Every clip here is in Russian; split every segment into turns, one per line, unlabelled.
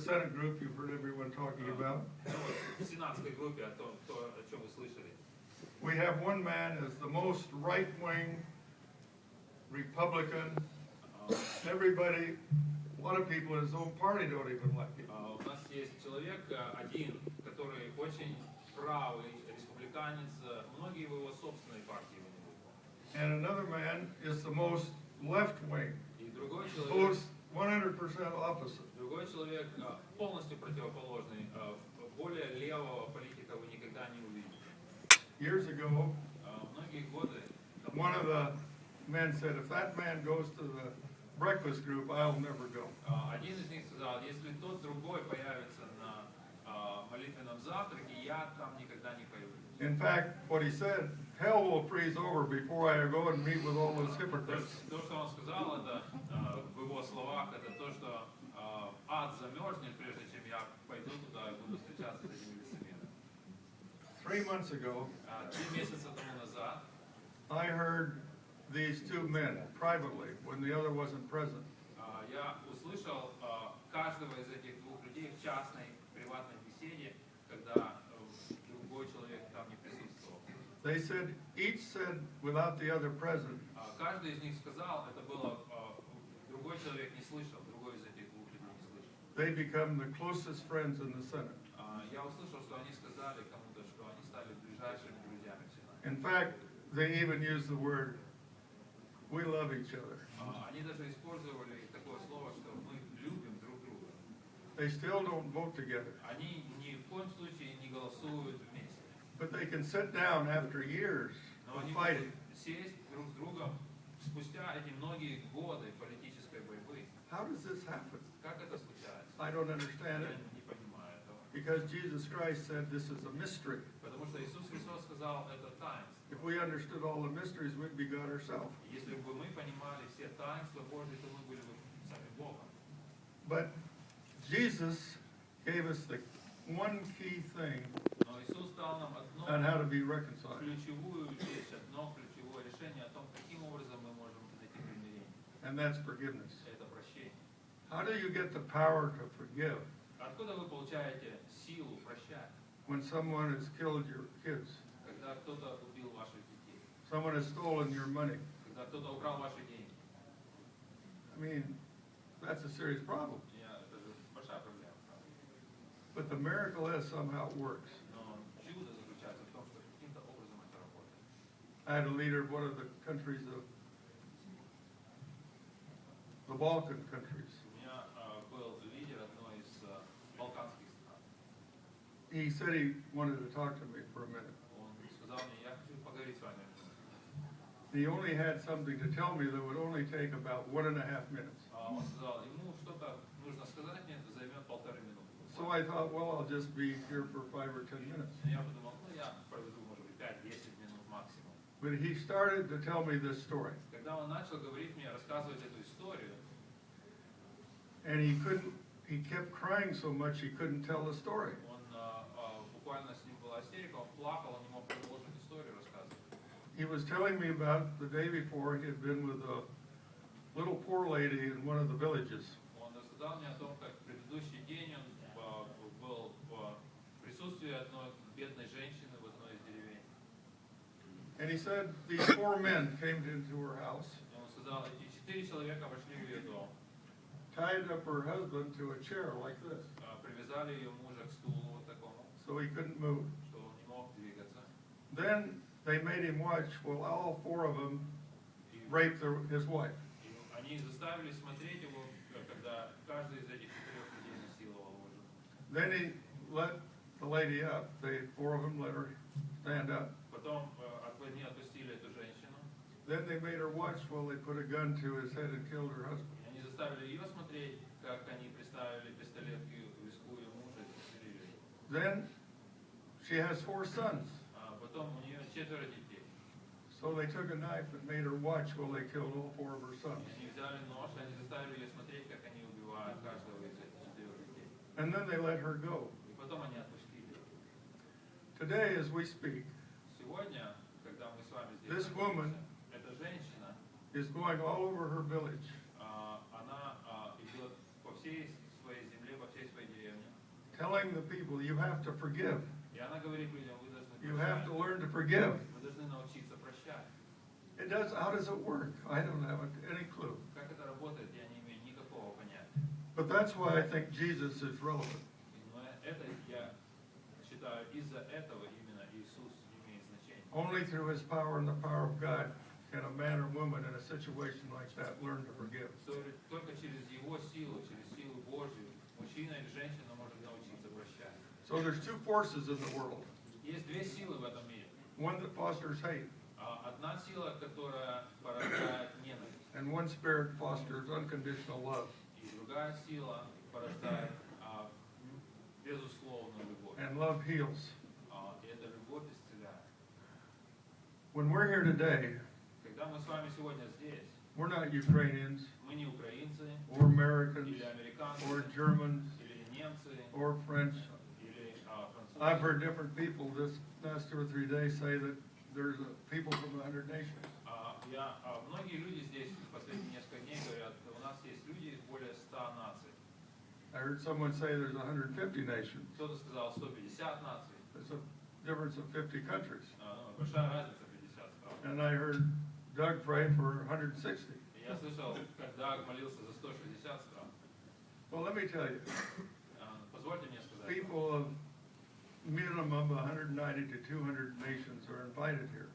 Senate group you've heard everyone talking about.
В сенатской группе о чем вы слышали.
We have one man as the most right-wing Republican. Everybody, a lot of people in his own party don't even like him.
У нас есть человек один, который очень правый республиканец. Многие в его собственной партии его не любят.
And another man is the most left-wing,
И другой человек,
both 100% opposite.
другой человек полностью противоположный. Более левого политика вы никогда не увидите.
Years ago,
Многие годы
one of the men said, if that man goes to the breakfast group, I'll never go.
один из них сказал, если тот другой появится на молитвенном завтраке, я там никогда не появлюсь.
In fact, what he said, hell will freeze over before I go and meet with all those hypocrites.
То, что он сказал, это в его словах, это то, что ад замерзнет, прежде чем я пойду туда и буду встречаться с этими лицемерами.
3 months ago,
3 месяца тому назад
I heard these two men privately when the other wasn't present.
я услышал каждого из этих двух людей в частной, приватной беседе, когда другой человек там не присутствовал.
They said, each said without the other present,
Каждый из них сказал, это было, другой человек не слышал, другой из этих двух людей не слышал.
they become the closest friends in the Senate.
Я услышал, что они сказали кому-то, что они стали ближайшими друзьями в Сенате.
In fact, they even used the word, we love each other.
Они даже использовали такое слово, что мы любим друг друга.
They still don't vote together,
Они ни в коем случае не голосуют вместе.
but they can sit down after years
Но
of
они
fighting.
могут сесть друг с другом спустя эти многие годы политической борьбы.
How does this happen?
Как это случается?
I don't understand
Я
it,
не понимаю этого.
because Jesus Christ said this is a mystery.
Потому что Иисус Христос сказал, это таинство.
If we understood all the mysteries, we'd be God ourselves.
Если бы мы понимали все таинства Божьи, то мы были бы сами Богом.
But Jesus gave us the one key thing
Но Иисус дал нам
on how to
одну
be reconciled.
ключевую вещь, одно ключевое решение о том, каким образом мы можем найти примирение.
And that's forgiveness.
Это прощение.
How do you get the power to forgive
Откуда вы получаете силу прощать,
when someone has killed your kids?
когда кто-то убил ваших детей,
Someone has stolen your money?
когда кто-то украл ваши деньги?
I mean, that's a serious problem.
Это же большая проблема.
But the miracle is somehow it works.
Но чудо заключается в том, что каким-то образом это работает.
I had a leader of one of the countries of the Balkan countries.
У меня был лидер одной из балканских стран.
He said he wanted to talk to me for a minute.
Он сказал мне, я хочу поговорить с вами.
He only had something to tell me that would only take about 1.5 minutes.
Он сказал, ему что-то нужно сказать, мне это займет 1,5 минуты.
So I thought, well, I'll just be here for 5 or 10 minutes.
Я подумал, я проведу, может быть, 5-10 минут максимум.
But he started to tell me this story.
Когда он начал говорить мне, рассказывать эту историю,
And he kept crying so much he couldn't tell the story.
он буквально с ним была истерика, он плакал, он не мог продолжить историю рассказывать.
He was telling me about the day before he had been with a little poor lady in one of the villages.
Он рассказал мне о том, как в предыдущий день он был в присутствии одной бедной женщины в одной из деревень.
And he said these 4 men came into her house,
И он сказал, эти 4 человека вошли в ее дом,
tied up her husband to a chair like this,
привязали ее мужа к стулу вот такому,
so he couldn't move.
что он не мог двигаться.
Then they made him watch while all 4 of them raped his wife.
И они заставили смотреть его, когда каждый из этих 4 людей насиловал его жену.
Then he let the lady up. They 4 of them let her stand up.
Потом они отпустили эту женщину,
Then they made her watch while they put a gun to his head and killed her husband.
и они заставили ее смотреть, как они приставили пистолет к виску ее мужа и застрелили его.
Then she has 4 sons.
Потом у нее 4 детей.
So they took a knife and made her watch while they killed all 4 of her sons.
Они взяли нож, и они заставили ее смотреть, как они убивают каждого из этих 4 детей.
And then they let her go.
И потом они отпустили ее.
Today, as we speak,
Сегодня, когда мы с вами здесь
This woman
находимся, эта женщина,
is going all over her village,
она идет по всей своей земле, по всей своей деревне,
telling the people, you have to forgive.
И она говорит людям, вы должны
You have
прощать.
to learn to forgive.
Вы должны научиться прощать.
How does it work? I don't have any clue.
Как это работает, я не имею никакого понятия.
But that's why I think Jesus is relevant.
Но это, я считаю, из-за этого именно Иисус имеет значение.
Only through his power and the power of God can a man or woman in a situation like that learn to forgive.
Только через Его силу, через силу Божью, мужчина или женщина может научиться прощать.
So there's two forces in the world.
Есть две силы в этом мире.
One that fosters hate,
Одна сила, которая порождает ненависть,
and one spirit fosters unconditional love.
и другая сила порождает безусловную любовь.
And love heals.
И эта любовь исцеляет.
When we're here today,
Когда мы с вами сегодня здесь,
we're not Ukrainians
мы не украинцы,
or Americans
или американцы,
or Germans
или немцы,
or French.
или французы.
I've heard different people this last 2 or 3 days say that there's people from 100 nations.
Многие люди здесь в последние несколько дней говорят, у нас есть люди из более 100 наций.
I heard someone say there's 150 nations.
Кто-то сказал 150 наций.
There's a difference of 50 countries.
Большая разница 50 стран.
And I heard Doug pray for 160.
И я слышал, когда молился за 160 стран.
Well, let me tell you,
Позвольте мне сказать,
people of minimum 190 to 200 nations are invited here.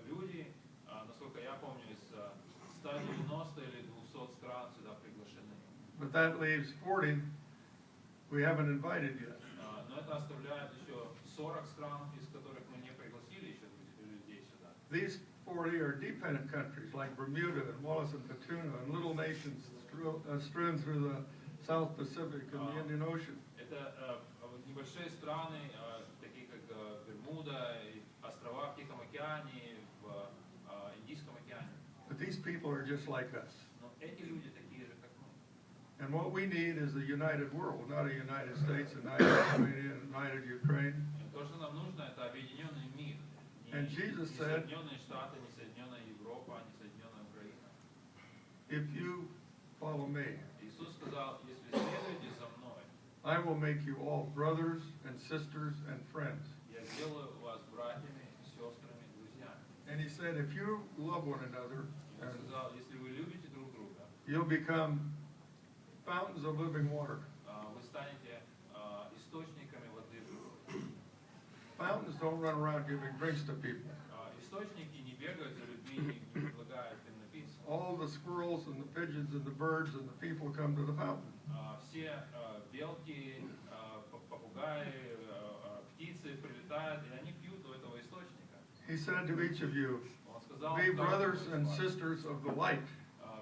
люди, насколько я помню, из 190 или 200 стран сюда приглашены.
But that leaves 40 we haven't invited yet.
Но это оставляет еще 40 стран, из которых мы не пригласили еще людей сюда.
These 40 are dependent countries like Bermuda and Wallis and Futuna and little nations strewn through the South Pacific and the Indian Ocean.
Это небольшие страны, такие как Бермуда, и острова в Тихом океане, в Индийском океане.
But these people are just like us.
Но эти люди такие же, как мы.
And what we need is a united world, not a United States, a united Romania, a united Ukraine.
То, что нам нужно, это объединенный мир.
And Jesus said,
Соединенные Штаты, не Соединенная Европа, не Соединенная Украина.
if you follow me,
Иисус сказал, если следуете за мной,
I will make you all brothers and sisters and friends.
я сделаю вас братьями, сестрами, друзьями.
And he said, if you love one another,
И он сказал, если вы любите друг друга,
you'll become fountains of living water.
вы станете источниками воды друг другу.
Fountains don't run around giving drinks to people.
Источники не бегают за людьми, не предлагают им напиться.
All the squirrels and the pigeons and the birds and the people come to the fountain.
Все белки, попугаи, птицы прилетают, и они пьют у этого источника.
He said to each of you,
Он сказал,
be
каждому
brothers
из
and
вас,
sisters of the light.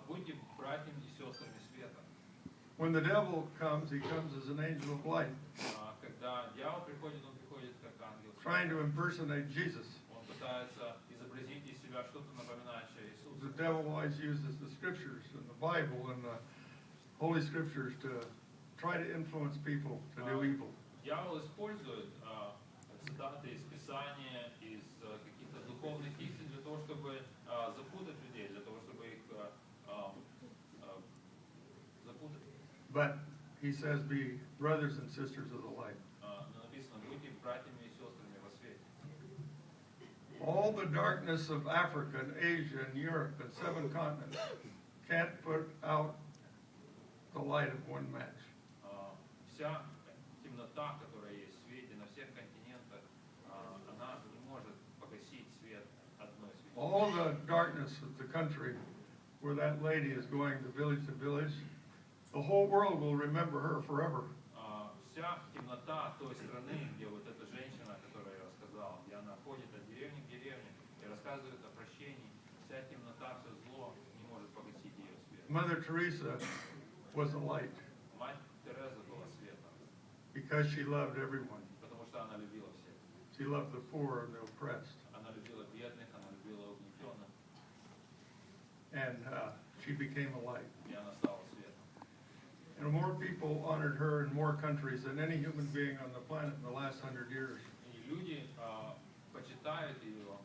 будьте братьями и сестрами света.
When the devil comes, he comes as an angel of light,
Когда дьявол приходит, он приходит как ангел.
trying to impersonate Jesus.
Он пытается изобразить из себя что-то напоминающее
The
Иисуса.
devil always uses the scriptures and the Bible and the Holy Scriptures to try to influence people to do evil.
Дьявол использует цитаты из Писания, из каких-то духовных истин для того, чтобы запутать людей, для того, чтобы их запутать.
But he says, be brothers and sisters of the light.
Но написано, будьте братьями и сестрами во свете.
All the darkness of Africa and Asia and Europe and 7 continents can't put out the light of one match.
Вся темнота, которая есть в свете на всех континентах, она не может погасить свет одной свечи.
All the darkness of the country where that lady is going to village, the whole world will remember her forever.
Вся темнота той страны, где вот эта женщина, которую я рассказал, где она ходит от деревни к деревне и рассказывает о прощении, вся темнота, все зло не может погасить ее свет.
Mother Teresa was a light
Мать Тереза была светом,
because she loved everyone.
потому что она любила всех.
She loved the poor and the oppressed.
Она любила бедных, она любила угнетенных,
And she became a light.
и она стала светом.
And more people honored her in more countries than any human being on the planet in the last 100 years.
И люди почитают ее